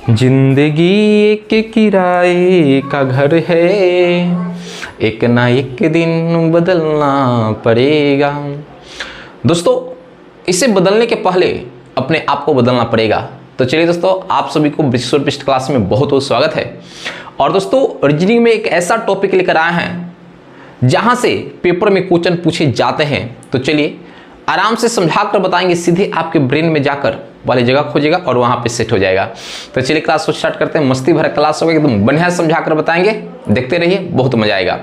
जिंदगी एक किराए का घर है, एक ना एक दिन बदलना पड़ेगा। दोस्तों, इसे बदलने के पहले अपने आप को बदलना पड़ेगा। तो चलिए दोस्तों, आप सभी को विश्व पृष्ठ क्लास में बहुत बहुत स्वागत है। और दोस्तों, रीजनिंग में एक ऐसा टॉपिक लेकर आए हैं जहां से पेपर में क्वेश्चन पूछे जाते हैं। तो चलिए आराम से समझा कर बताएंगे, सीधे आपके ब्रेन में जाकर वाली जगह खोजेगा और वहां पे सेट हो जाएगा। तो चलिए क्लास को स्टार्ट करते हैं। मस्ती भरा क्लास होगा, एकदम बढ़िया समझा कर बताएंगे, देखते रहिए, बहुत मजा आएगा।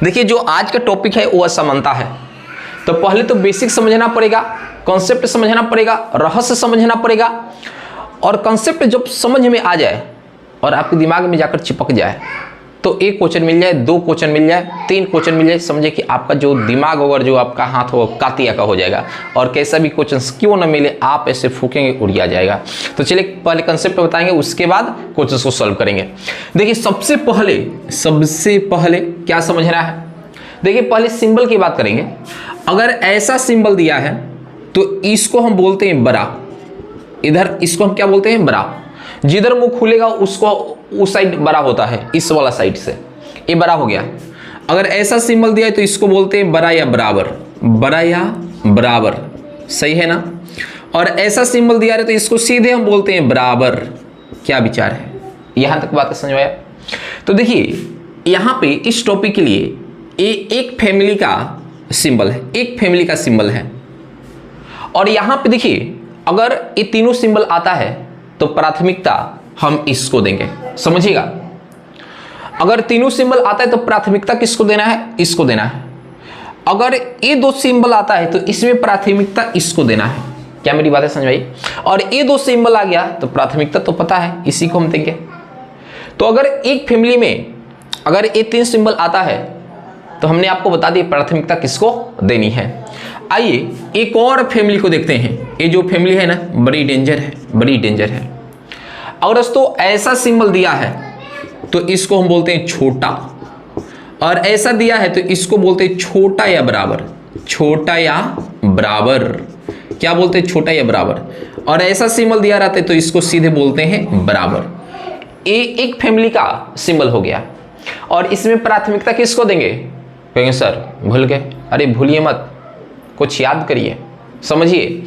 देखिए, जो आज का टॉपिक है वो असमानता है। तो पहले तो बेसिक समझना पड़ेगा, कॉन्सेप्ट समझना पड़ेगा, रहस्य समझना पड़ेगा। और कॉन्सेप्ट जब समझ में आ जाए और आपके दिमाग में जाकर चिपक जाए तो एक क्वेश्चन मिल जाए, दो क्वेश्चन मिल जाए, तीन क्वेश्चन मिल जाए, समझे कि आपका जो दिमाग होगा, जो आपका हाथ होगा, कातिया का हो जाएगा। और कैसा भी क्वेश्चन क्यों ना मिले, आप ऐसे फूकेंगे, उड़िया जाएगा। तो चलिए पहले कंसेप्ट बताएंगे, उसके बाद क्वेश्चन को सॉल्व करेंगे। देखिए, सबसे पहले क्या समझना है। देखिए, पहले सिंबल की बात करेंगे। अगर ऐसा सिंबल दिया है तो इसको हम बोलते हैं बड़ा। इधर इसको हम क्या बोलते हैं? बड़ा। जिधर मुंह खुलेगा उसको उस साइड बड़ा होता है, इस वाला साइड से ये बड़ा हो गया। अगर ऐसा सिंबल दिया है तो इसको बोलते हैं बड़ा या बराबर। बड़ा या बराबर, सही है ना। और ऐसा सिंबल दिया है तो इसको सीधे हम बोलते हैं बराबर। क्या विचार है? यहां तक बात समझ आया। तो देखिए, यहां पे इस टॉपिक के लिए ये एक फैमिली का सिंबल है, एक फैमिली का सिंबल है। और यहां पे देखिए, अगर ये तीनों सिंबल आता है तो प्राथमिकता हम इसको देंगे, समझिएगा। अगर तीनों सिंबल आता है तो प्राथमिकता किसको देना है? इसको देना है। अगर ये दो सिंबल आता है तो इसमें प्राथमिकता इसको देना है। क्या मेरी बातें समझ आई? और ये दो सिंबल आ गया तो प्राथमिकता तो पता है, इसी को हम देंगे। तो अगर एक फैमिली में अगर ये तीन सिंबल आता है तो हमने आपको बता दिया प्राथमिकता किसको देनी है। आइए एक और फैमिली को देखते हैं। ये जो फैमिली है ना, बड़ी डेंजर है, बड़ी डेंजर है। अगर दोस्तों ऐसा सिंबल दिया है तो इसको हम बोलते हैं छोटा, और ऐसा दिया है तो इसको बोलते हैं छोटा या बराबर। छोटा या बराबर, क्या बोलते हैं? छोटा या बराबर। और ऐसा सिंबल दिया रहता है तो इसको सीधे बोलते हैं बराबर। ये एक फैमिली का सिंबल हो गया। और इसमें प्राथमिकता किसको देंगे? कहेंगे सर भूल गए। अरे भूलिए मत, कुछ याद करिए, समझिए।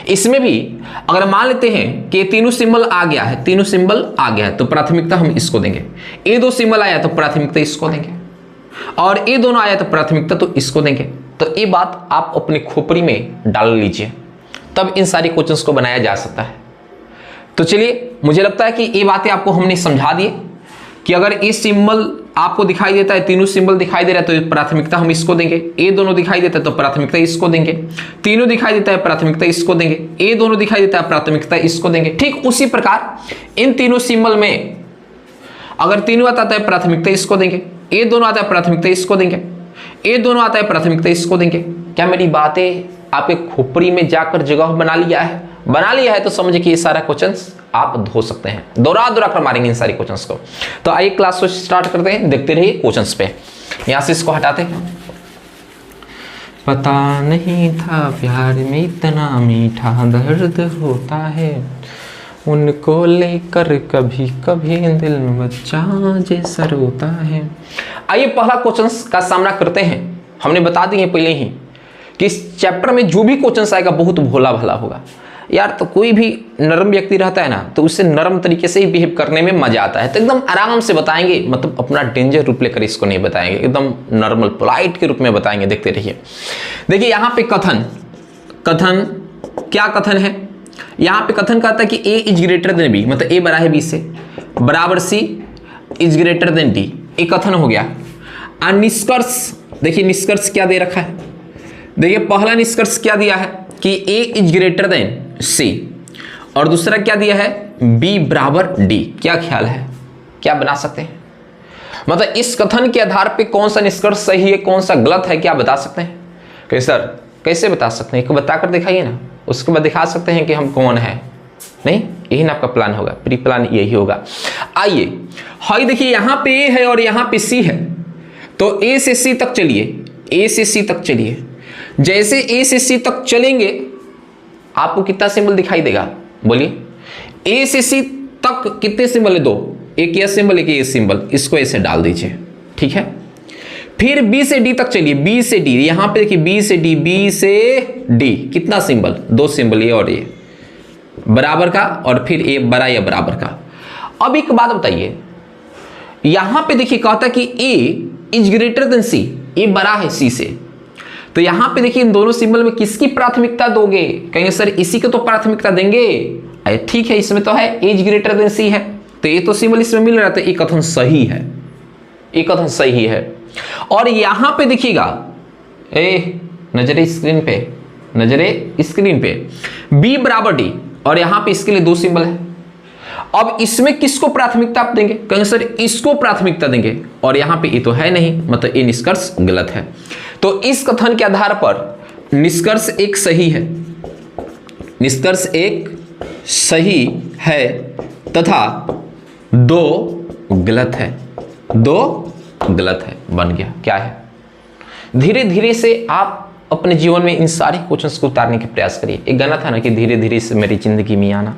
इसमें भी अगर मान लेते हैं कि तीनों सिंबल आ गया है, तीनों सिंबल आ गया है तो प्राथमिकता हम इसको देंगे। ये दो सिंबल आया तो प्राथमिकता इसको देंगे, और ये दोनों आया तो प्राथमिकता तो इसको देंगे। तो ये बात आप अपनी खोपड़ी में डाल लीजिए, तब इन सारी क्वेश्चंस को बनाया जा सकता है। तो चलिए, मुझे लगता है कि ये बातें आपको हमने समझा दी कि अगर ये सिंबल आपको दिखाई देता है, तीनों सिंबल दिखाई दे रहा है तो प्राथमिकता हम इसको देंगे। ये दोनों दिखाई देता है तो प्राथमिकता इसको देंगे। तीनों दिखाई देता है, प्राथमिकता इसको देंगे। ये दोनों दिखाई देता है, प्राथमिकता इसको देंगे। ठीक उसी प्रकार इन तीनों सिंबल में अगर तीनों आता है प्राथमिकता इसको देंगे, ये दोनों आता है प्राथमिकता इसको देंगे, ये दोनों आता है प्राथमिकता इसको देंगे। क्या मेरी बातें आपके खोपड़ी में जाकर जगह बना लिया है? बना लिया है तो समझे कि ये सारा क्वेश्चंस आप धो सकते हैं, दोहरा कर मारेंगे इन सारे क्वेश्चंस को। तो आइए क्लास को स्टार्ट करते हैं, देखते रहिए क्वेश्चंस पे। यहां से इसको हटाते हैं। पता नहीं था प्यार में इतना मीठा दर्द होता है, उनको लेकर कभी कभी दिल में बच्चा जैसा रोता है। आइए पहला क्वेश्चंस का सामना करते हैं। हमने बता दी है पहले ही कि इस चैप्टर में जो भी क्वेश्चंस आएगा बहुत भोला भाला होगा। यार, तो कोई भी नरम व्यक्ति रहता है ना, तो उससे नरम तरीके से ही बिहेव करने में मजा आता है। तो एकदम आराम से बताएंगे, मतलब अपना डेंजर रूप लेकर इसको नहीं बताएंगे, एकदम नॉर्मल पोलाइट के रूप में बताएंगे। देखते रहिए। देखिए यहाँ पे कथन क्या कथन है? यहाँ पे कथन कहता है कि ए इज ग्रेटर देन बी, मतलब ए बड़ा है बी से, बराबर सी इज ग्रेटर देन डी। एक कथन हो गया। निष्कर्ष, देखिए निष्कर्ष क्या दे रखा है। देखिए पहला निष्कर्ष क्या दिया है कि ए इज ग्रेटर देन सी, और दूसरा क्या दिया है? बी बराबर डी। क्या ख्याल है, क्या बना सकते हैं? मतलब इस कथन के आधार पे कौन सा निष्कर्ष सही है, कौन सा गलत है, क्या बता सकते हैं? कि सर कैसे बता सकते हैं? एक बताकर दिखाइए ना, उसके बाद दिखा सकते हैं कि हम कौन है। नहीं, यही ना आपका प्लान होगा, प्री प्लान यही होगा। आइए, हाई देखिए यहाँ पे ए है और यहाँ पे सी है, तो ए से सी तक चलिए, ए से सी तक चलिए। जैसे ए से सी तक चलेंगे आपको कितना सिंबल दिखाई देगा? बोलिए। ए से सी तक कितने सिंबल है? 2, एक ये सिंबल एक ये सिंबल, इसको ऐसे डाल दीजिए, ठीक है। फिर बी से डी तक चलिए, बी से डी, यहां पे देखिए बी से डी, बी से डी कितना सिंबल? 2 सिंबल, ये और ये बराबर का, और फिर ए बड़ा या बराबर का। अब एक बात बताइए, यहां पे देखिए कहता है कि ए इज ग्रेटर देन सी, ए बड़ा है सी से, तो यहां पे देखिए इन दोनों सिंबल में किसकी प्राथमिकता दोगे? कहेंगे सर इसी को तो प्राथमिकता देंगे। ठीक है, इसमें तो है एज ग्रेटर देन सी है, तो ये तो सिंबल इसमें मिल रहा था, ये कथन सही है, ये कथन सही है। और यहां पे देखिएगा, नजरे स्क्रीन पे, नजरे स्क्रीन पे, बी बराबर डी, और यहां पे इसके लिए 2 सिंबल है। अब इसमें किसको प्राथमिकता आप देंगे? कहेंगे सर इसको प्राथमिकता देंगे, और यहां पे ये तो है नहीं, मतलब ये निष्कर्ष गलत है। तो इस कथन के आधार पर निष्कर्ष एक सही है, निष्कर्ष एक सही है तथा 2 गलत है, 2 गलत है, बन गया। क्या है? धीरे धीरे से आप अपने जीवन में इन सारे क्वेश्चंस को उतारने के प्रयास करिए। एक गाना था ना कि धीरे धीरे से मेरी जिंदगी में आना,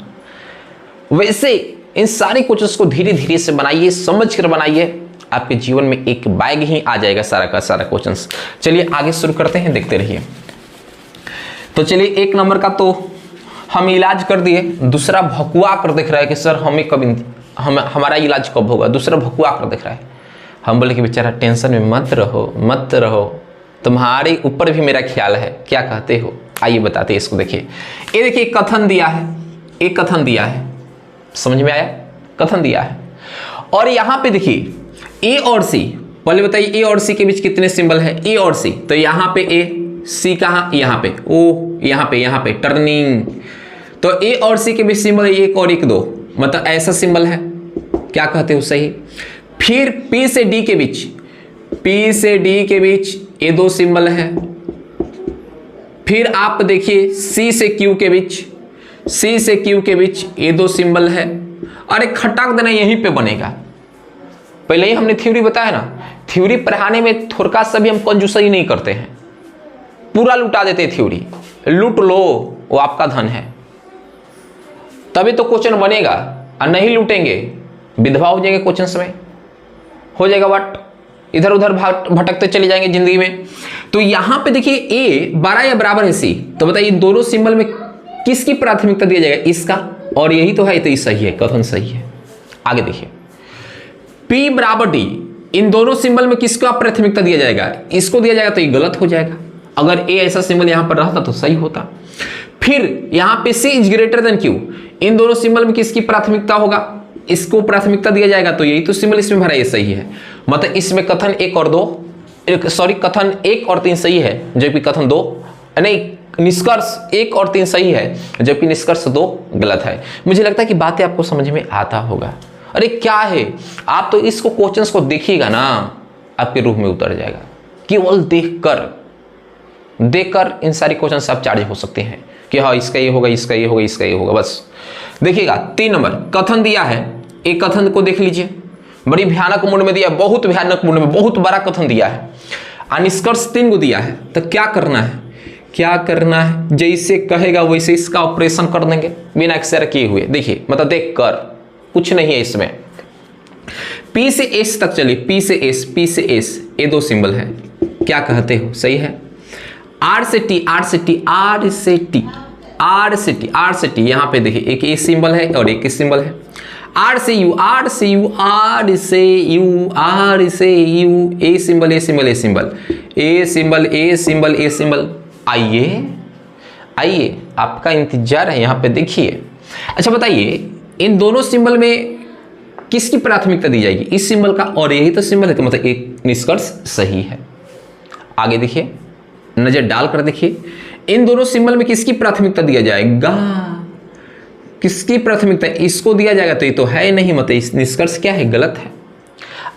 वैसे इन सारे क्वेश्चंस को धीरे धीरे से बनाइए, समझ कर बनाइए, आपके जीवन में एक बैग ही आ जाएगा सारा का सारा क्वेश्चंस। चलिए आगे शुरू करते हैं, देखते रहिए। तो चलिए 1 नंबर का तो हम इलाज कर दिए, दूसरा भकुआ कर देख रहा है कि सर हमें कब हमारा इलाज कब होगा, दूसरा भकुआ कर देख रहा है। हम बोले कि बेचारा टेंशन में मत रहो, मत रहो, तुम्हारे ऊपर भी मेरा ख्याल है, क्या कहते हो? आइए बताते हैं इसको। देखिए ये देखिए कथन दिया है, एक कथन दिया है, समझ में आया? कथन दिया है, और यहां पे देखिए ए और सी, पहले बताइए ए और सी के बीच कितने सिंबल है? ए और सी, तो यहां पे ए, सी कहां? यहां पे ओ, यहां पे टर्निंग, तो ए और सी के बीच सिंबल है 1 और 1 2, मतलब ऐसा सिंबल है, क्या कहते हो? सही। फिर पी से डी के बीच, पी से डी के बीच ये 2 सिंबल है। फिर आप देखिए सी से क्यू के बीच, सी से क्यू के बीच ये 2 सिंबल है। अरे खटाक देना यहीं पे बनेगा, पहले ही हमने थ्योरी बताया ना, थ्योरी पढ़ाने में थोड़ा सा भी हम कंजूसई नहीं करते हैं, पूरा लुटा देते हैं थ्योरी, लूट लो वो आपका धन है, तभी तो क्वेश्चन बनेगा, और नहीं लूटेंगे विधवा हो जाएंगे क्वेश्चन में, हो जाएगा बट इधर उधर भटकते चले जाएंगे जिंदगी में। तो यहां पे देखिए ए बड़ा या बराबर है सी, तो बताइए दोनों सिंबल में किसकी प्राथमिकता दिया जाएगा? इसका, और यही तो है, तो ये सही है, कथन सही है। आगे देखिए P बराबर डी, इन दोनों सिंबल में किसको प्राथमिकता दिया जाएगा? इसको दिया जाएगा, तो ये गलत हो जाएगा। अगर ए ऐसा सिंबल यहां पर रहता तो सही होता। फिर यहां पे C is greater than Q, इन दोनों सिंबल में किसकी प्राथमिकता होगा? इसको प्राथमिकता दिया जाएगा, तो यही तो सिंबल इसमें भरा, ये सही है। मतलब इसमें कथन 1 और 2, सॉरी कथन 1 और 3 सही है, जबकि कथन 2 नहीं, निष्कर्ष 1 और 3 सही है, जबकि निष्कर्ष 2 गलत है। मुझे लगता है कि बातें आपको समझ में आता होगा। अरे क्या है, आप तो इसको क्वेश्चंस को देखिएगा ना, आपके रूह में उतर जाएगा। केवल देखकर इन सारे क्वेश्चंस आप चार्ज हो सकते हैं कि हाँ इसका ये होगा, इसका ये होगा, इसका ये होगा। बस देखिएगा 3 नंबर कथन दिया है, एक कथन को देख लीजिए, बड़ी भयानक मूड में दिया, बहुत भयानक मूड में, बहुत बड़ा कथन दिया है। निष्कर्ष 3 को दिया है, तो क्या करना है? क्या करना है? जैसे कहेगा वैसे इसका ऑपरेशन कर देंगे बिना एक्सरे किए हुए। देखिए मतलब देख कर, कुछ नहीं है इसमें। P से S तक चलिए, P से S, P से S, ये 2 सिंबल है, क्या कहते हो? सही है। R से T, R से T, R से T, R से T, R से T, यहाँ पे देखिए एक ए सिंबल है और एक सिंबल है। R से U, R से U, R से U, R से U, a symbol, a symbol, a symbol, a symbol, a symbol, a symbol. आइए आपका इंतजार है, यहाँ पे देखिए। अच्छा बताइए इन दोनों सिंबल में किसकी प्राथमिकता दी जाएगी? इस सिंबल का, और यही तो सिंबल है, तो मतलब एक निष्कर्ष सही है। आगे देखिए, नजर डालकर देखिए, इन दोनों सिंबल में किसकी प्राथमिकता दिया जाएगा? किसकी प्राथमिकता? इसको दिया जाएगा, तो ये तो है नहीं, मतलब इस निष्कर्ष क्या है? गलत है।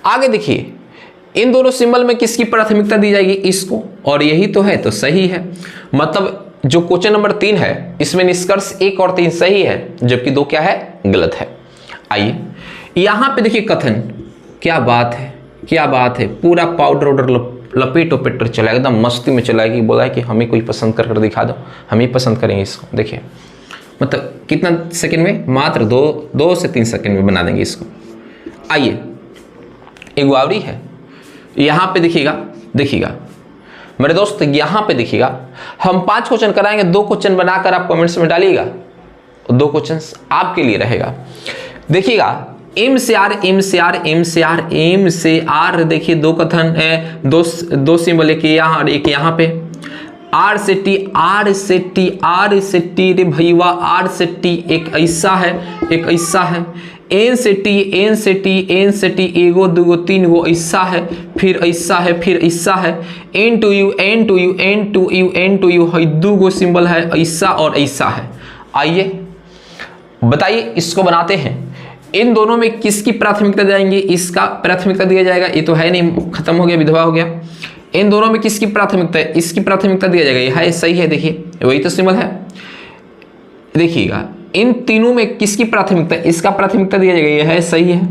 आगे देखिए, इन दोनों सिंबल में किसकी प्राथमिकता दी जाएगी? इसको, और यही तो है, तो सही है। मतलब जो क्वेश्चन नंबर 3 है इसमें निष्कर्ष 1 और 3 सही है, जबकि 2 क्या है? गलत है। आइए यहां पे देखिए कथन, क्या बात है, क्या बात है, पूरा पाउडर वाउडर लपेट वपेट चला, एकदम मस्ती में चला कि बोला है कि हमें कोई पसंद कर दिखा दो, हम ही पसंद करेंगे इसको। देखिए मतलब कितना सेकंड में, मात्र 2 से 3 सेकंड में बना देंगे इसको। आइए, एक गोआवरी है, यहाँ पे देखिएगा मेरे दोस्त, यहाँ पे देखिएगा, हम 5 क्वेश्चन कराएंगे, 2 क्वेश्चन बनाकर आप कमेंट्स में डालिएगा, 2 क्वेश्चन आपके लिए रहेगा। देखिएगा, एम से आर, देखिए 2 कथन है, 2 सिंबल, एक यहाँ और एक यहाँ पे। आर से टी रे भैया, आर से टी एक ऐसा है, एक ऐसा है। एन से टी एगो दूगो 3 गो ऐसा है, फिर ऐसा है, फिर ऐसा है। एन टू यू है, 2 गो सिंबल है, ऐसा और ऐसा है। आइए बताइए, इसको बनाते हैं। इन दोनों में किसकी प्राथमिकता जाएंगे? इसका प्राथमिकता दिया जाएगा, ये तो है नहीं, खत्म हो गया, विधवा हो गया। इन दोनों में किसकी प्राथमिकता है? इसकी प्राथमिकता दिया जाएगा, ये है, सही है, देखिए वही तो सिंबल है। देखिएगा, इन तीनों में किसकी प्राथमिकता? इसका प्राथमिकता दिया जाएगा, ये है, सही है।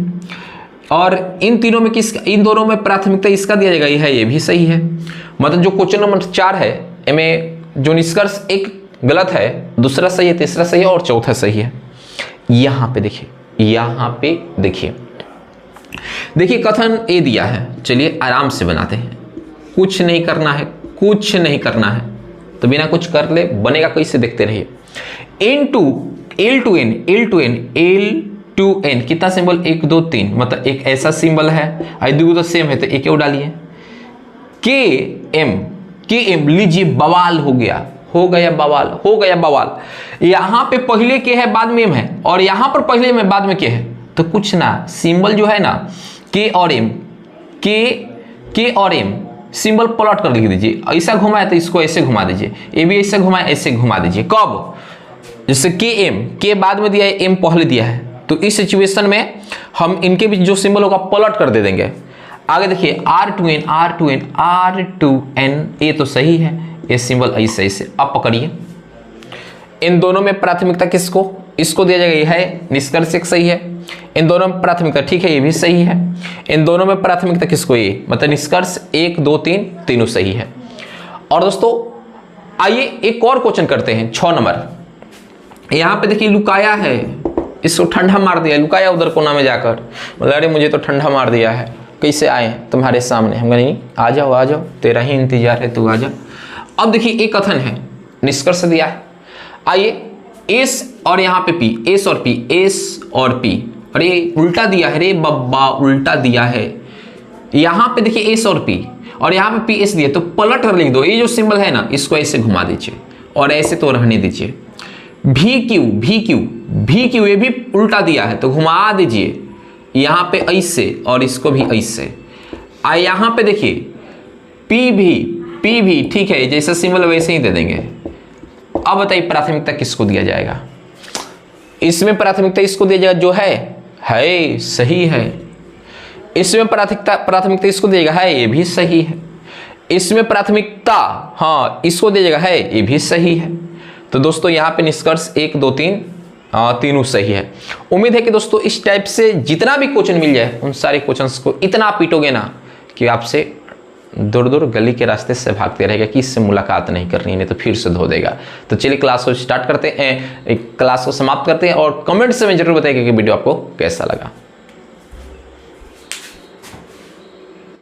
और इन तीनों में इन दोनों में प्राथमिकता इसका दिया जाएगा, ये है, ये भी सही है। मतलब जो क्वेश्चन नंबर 4 है, इनमें जो निष्कर्ष एक गलत है, दूसरा सही है, तीसरा सही है और चौथा सही है। यहाँ पे देखिए, कथन ए दिया है। चलिए आराम से बनाते हैं, कुछ नहीं करना है, तो बिना कुछ कर ले बनेगा कैसे, देखते रहिए। एल टू एन कितना सिंबल? 1 2 3, मतलब एक ऐसा सिंबल है, आई दो तो सेम है, तो एक और डालिए। के एम लीजिए, बवाल हो गया बवाल। यहाँ पे पहले के है, बाद में एम है, और यहाँ पर पहले में, बाद में के है, तो कुछ ना, सिंबल जो है ना, के और एम सिंबल पलट कर लिख दीजिए। ऐसा घुमाए तो इसको ऐसे घुमा दीजिए, ये भी ऐसे घुमाए, ऐसे घुमा दीजिए। कब? जैसे के बाद में दिया है, एम पहले दिया है, तो इस सिचुएशन में हम इनके बीच जो सिंबल होगा पलट कर दे देंगे। आगे देखिए, आर टू एन, ये तो सही है, ये सिंबल ऐसे। अब पकड़िए, इन दोनों में प्राथमिकता किसको? इसको दिया जाएगा, ये है, निष्कर्ष एक सही है। इन दोनों में प्राथमिकता, ठीक है, ये भी सही है। इन दोनों में प्राथमिकता किसको? ये, मतलब निष्कर्ष 1 2 3 तीनों सही है। और दोस्तों आइए एक और क्वेश्चन करते हैं, 6 नंबर। यहाँ पे देखिए, लुकाया है, इसको ठंडा मार दिया, लुकाया उधर कोना में जाकर, बोला अरे मुझे तो ठंडा मार दिया है, कैसे आए तुम्हारे सामने? हम कहें नहीं, आ जाओ, तेरा ही इंतजार है, तू आ जा। अब देखिए, एक कथन है, निष्कर्ष दिया है। आइए, एस और यहाँ पे पी, एस और पी, अरे उल्टा दिया है रे बब्बा, उल्टा दिया है। यहाँ पे देखिए एस और पी, और यहाँ पे पी एस दिया, तो पलट कर लिख दो। ये जो सिंबल है ना, इसको ऐसे घुमा दीजिए, और ऐसे तो रहने दीजिए। भी क्यू ये भी उल्टा दिया है, तो घुमा दीजिए, यहाँ पे ऐसे और इसको भी ऐसे। यहाँ पे देखिए, पी भी ठीक है, जैसा सिंबल वैसे ही दे देंगे। अब बताइए प्राथमिकता किसको दिया जाएगा? इसमें प्राथमिकता इसको दिया जाएगा जो है, सही है। इसमें प्राथमिकता इसको दिएगा, है, ये भी सही है। इसमें प्राथमिकता, हाँ, इसको दिया जाएगा, है, ये भी सही है। तो दोस्तों यहाँ पे निष्कर्ष 1 2 3 तीनों सही है। उम्मीद है कि दोस्तों इस टाइप से जितना भी क्वेश्चन मिल जाए, उन सारे क्वेश्चंस को इतना पीटोगे ना कि आपसे दूर गली के रास्ते से भागते रहेगा कि इससे मुलाकात नहीं करनी, नहीं तो फिर से धो देगा। तो चलिए क्लास को स्टार्ट करते हैं, क्लास को समाप्त करते हैं, और कमेंट्स में जरूर बताइएगा कि वीडियो आपको कैसा लगा।